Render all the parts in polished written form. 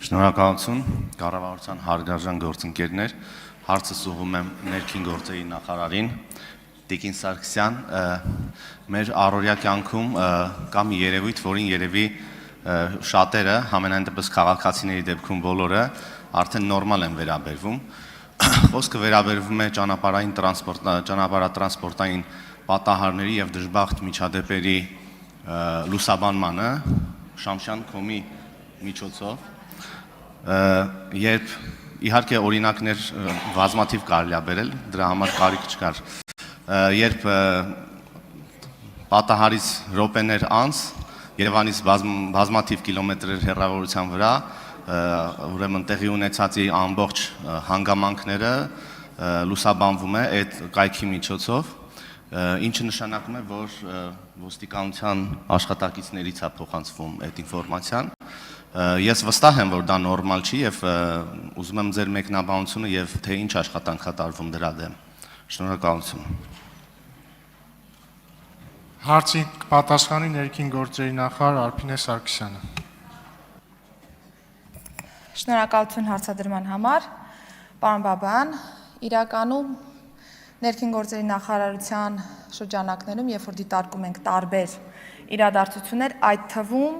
Շնորհակալություն, կառավարության հարգարժան գործընկերներ, հարցս ուղղում եմ ներքին գործերի նախարարին, Տիկին Սարգսյան, մեր առօրյա կյանքում կա մի երևույթ, որին երևի շատերը, համենայն դեպս քաղաքացիների դեպքում բոլորը արդեն նորմալ են վերաբերվում, խոսքը վերաբերվում է ճանապարհատրանսպորտային պատահարների եւ դժբախտ միջադեպերի լուսաբանմանը Շամշյան կոմի միջոցով երբ իհարկե օրինակներ բազմաթիվ կարելի է բերել, դրա համար կարիք չկար, երբ պատահարից րոպեներ անց Երևանից բազմաթիվ կիլոմետրեր հեռավորության վրա ուրեմն տեղի ունեցածի ամբողջ հանգամանքները լուսաբանվում է այդ կայքի միջոցով, ինչը նշանակում է, որ ոստիկանության աշխատակիցներից է փոխանցվում այդ ինֆորմացիան։ Ես վստահ եմ, որ դա նորմալ չի եւ ուզում եմ ձեր մեկնաբանությունը եւ թե ինչ աշխատանք է տարվում դրա դեմ։ Շնորհակալություն։ Հարցի պատասխանի ներքին գործերի նախարար Արփինե Սարգսյանը։ Շնորհակալություն հարցադրման համար, պարոն Բաբայան, իրականում ներքին գործերի նախարարության շրջանակներում, երբ որ դիտարկում ենք տարբեր իրադարձություններ, այդ թվում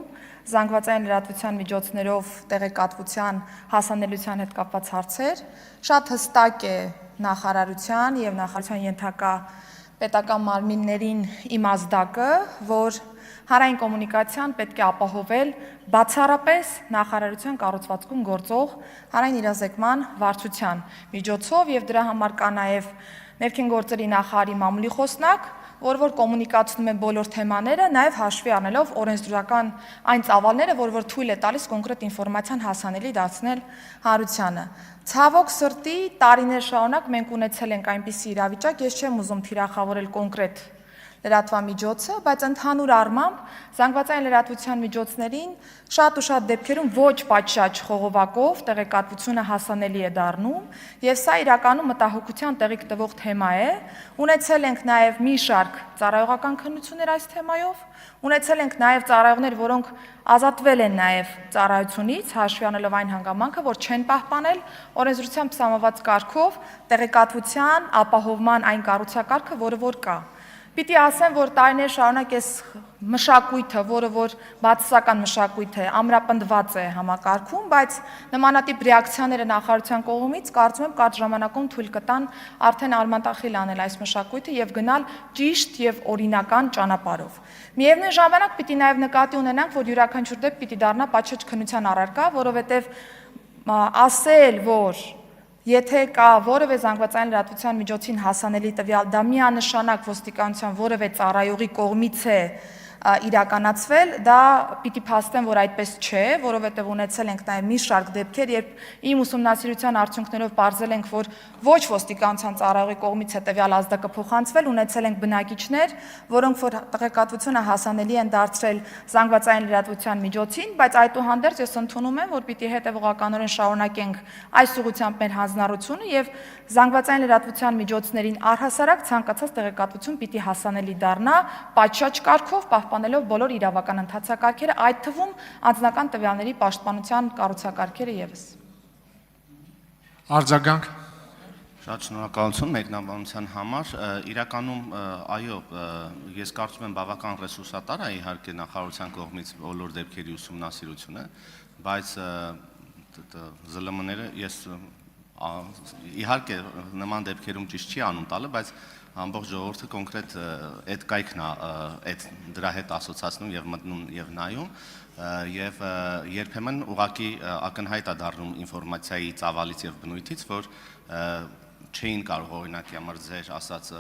զանգվածային լրատվության միջոցներով տեղեկատվության հասանելիության հետ կապված հարցեր, շատ հստակ է նախարարության եւ նախարարության ենթակա պետական մարմիններին իմաստակը, որ հանրային կոմունիկացիան պետք է ապահովել բացառապես նախարարության կառուցվածքում գործող հանրային իրազեկման վարչության միջոցով եւ դրա համար կա նաեւ ներքին գործերի նախարարի մամուլի խոսնակ, որ կոմունիկացնում է բոլոր թեմաները, նաև հաշվի առնելով օրենսդրական այն ծավալները, որ թույլ է տալիս կոնկրետ ինֆորմացիան հասանելի դարձնել հանրությանը։ Ցավոք սրտի տարիներ շարունակ մենք ունեցել ենք այնպիսի իրավիճակ, ես չեմ ուզում թիրախավորել կոնկրետ լրատվամիջոցը, բայց ընդհանուր առմամբ զանգվածային լրատվության միջոցներին շատ ու շատ դեպքերում ոչ պատշաճ խողովակով տեղեկատվությունը հասանելի է դառնում, եւ սա իրականում մտահոգության տեղիք տվող թեմա է։ Ունեցել ենք նաեւ մի շարք ծառայողական քննություններ այս թեմայով, ունեցել ենք նաեւ ծառայողներ, որոնք ազատվել են նաեւ ծառայությունից, հաշվի առնելով այն հանգամանքը, որ չեն պահպանել օրենսդրությամբ սահմանված կարգով տեղեկատվության ապահովման այն կառուցակարգը, որը կա։ Պիտի ասեմ, որ տարիներ շարունակ այս մշակույթը, որը բացասական մշակույթ է, ամրապնդված է համակարգում, բայց նմանատիպ ռեակցիաները նախարարության կողմից կարծում եմ կարճ ժամանակում թույլ կտան արդեն արմատախիլ անել այս մշակույթը եւ գնալ ճիշտ եւ օրինական ճանապարհով։ Միևնույն ժամանակ պիտի նաեւ նկատի ունենանք, որ յուրաքանչյուր դեպք պիտի դառնա պատշաճ քննության առարկա, որովհետեւ ասել, որ եթե կա որևէ զանգվածային լրատվության միջոցին հասանելի տվյալ, դա միանշանակ ոստիկանության որևէ ծառայողի կողմից է իրականացվել, դա պիտի փաստեմ, որ այդպես չէ, որովհետև ունեցել ենք նաև մի շարք դեպքեր, երբ իմ ուսումնասիրության արդյունքներով պարզել ենք, որ ոչ ոստիկանության ծառայողի կողմից է տվյալ ազդակը փոխանցվել, ունեցել ենք բնակիչներ, որոնք որ տեղեկատվությունը հասանելի են դարձրել զանգվածային լրատվության միջոցին, բայց այդուհանդերձ ես ընդունում եմ, որ պիտի հետևողականորեն շարունակենք այս ուղղությամբ մեր հանձնառությունը եւ զանգվածային լրատվության միջոցներին առհասարակ ցանկացած տեղեկատվություն պիտի հասանելի դառնա պատշաճ կարգով, պահպանելով բոլոր իրավական ընթացակարգերը, այդ թվում անձնական տվյալների պաշտպանության կառուցակարգերը եւս։ Արձագանք։ Շատ շնորհակալություն մեկնաբանության համար, իրականում այո, ես կարծում եմ բավական ռեսուրսատար է իհարկե նախարարության կողմից բոլոր դեպքերի ուսումնասիրությունը, բայց ԶԼՄ-ները ես իհարկե նման դեպքերում ճիշտ չի անում տալը, բայց ամբողջ ժողովուրդը կոնկրետ այդ կայքն է դրա հետ ասոցացնում եւ մտնում եւ նայում եւ երբեմն ուղղակի ակնհայտ է դառնում ինֆորմացիայի ծավալից եւ բնույթից, որ չէին կարող օրինակի համար ձեր ասած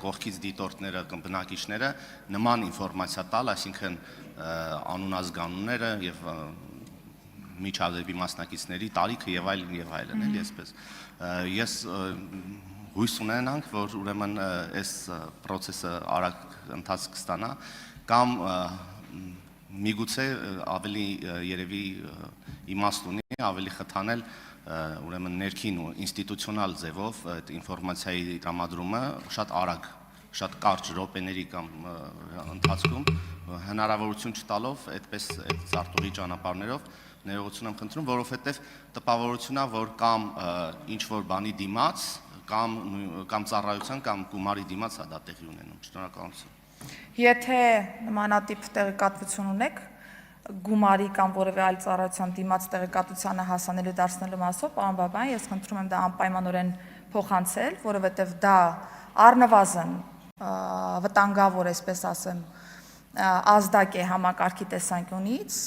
կողքից դիտորդները կամ բնակիչները նման ինֆորմացիա տալ, այսինքն անունազգանունները եւ միջադեպի մասնակիցների տարիքը եւ այլն եւ այլն, էլի այսպես։ Ես հույս ունենանք, որ ուրեմն այս process-ը արագ ընթացք կստանա, կամ միգուցե ավելի երևի իմաստ ունի, ավելի խթանել ուրեմն ներքին ու ինստիտուցիոնալ ձևով այդ ինֆորմացիայի տրամադրումը շատ արագ, շատ կարճ րոպեների կամ ընթացքում հնարավորություն չտալով այդպես այդ զարտուղի ճանապարհներով ներողություն եմ խնդրում, որովհետև տպավորությունն է, որ կամ ինչ որ բանի դիմաց, կամ ծառայության կամ գումարի դիմաց է դա տեղի ունենում։ Շնորհակալություն։ Եթե նմանատիպ տեղեկատվություն ունեք, գումարի կամ որևէ այլ ծառայության դիմաց տեղեկատվությանը հասանելի դարձնելու մասով, պարոն Բաբայան, ես խնդրում եմ դա անպայմանորեն փոխանցել, որովհետև դա առնվազն վտանգավոր, այսպես ասեմ, ազդակ է համակարգի տեսանկյունից,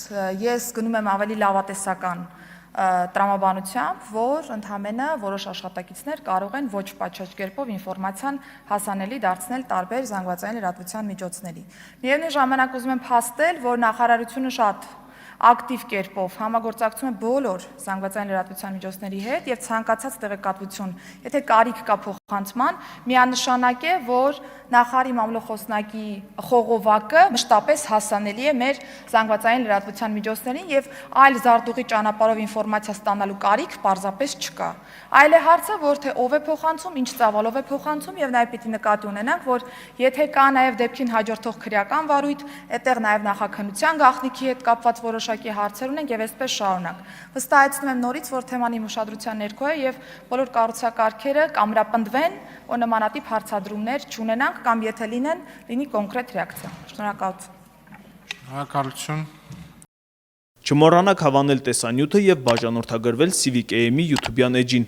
ես գնում եմ ավելի լավատեսական տրամաբանությամբ, որ ընդհանրապես որոշ աշխատակիցներ կարող են ոչ պատշաճ կերպով ինֆորմացիան հասանելի դարձնել տարբեր զանգվածային լրատվության միջոցների։ Միևնույն ժամանակ ուզում եմ փաստել, որ նախարարությունը շատ ակտիվ կերպով համագործակցում է բոլոր զանգվածային լրատվության միջոցների հետ եւ ցանկացած տեղեկատվություն, եթե կարիք կա փոխանցման, միանշանակ է, որ նախարարի մամլոխոսնակի խողովակը մշտապես հասանելի է մեր զանգվածային լրատվության միջոցներին եւ այլ զարդուղի ճանապարհով ինֆորմացիա ստանալու կարիք պարզապես չկա։ Այլ է հարցը, որ թե ով է փոխանցում, ինչ ծավալով է փոխանցում եւ նաեւ պիտի նկատի ունենանք, որ եթե կա նաեւ դեպքին հաջորդող քրեական վարույթ, այդտեղ նաեւ նախաքննության գաղտնիքի հետ կապված որոշակի հարցեր ունենք եւ այսպես շարունակ։ Վստահեցնում եմ նորից, որ թեման իմ ուշադրության ներքո է եւ բոլոր կառուցակարգերը կամրապնդվեն, որ նմանատիպ հարցադրումներ չունենանք կամ եթե լինեն, լինի կոնկրետ ռեակցիա։ Շնորհակալություն։ Շնորհակալություն։ Չմոռանաք հավանել տեսանյութը եւ բաժանորդագրվել Civic AM-ի YouTube-յան էջին։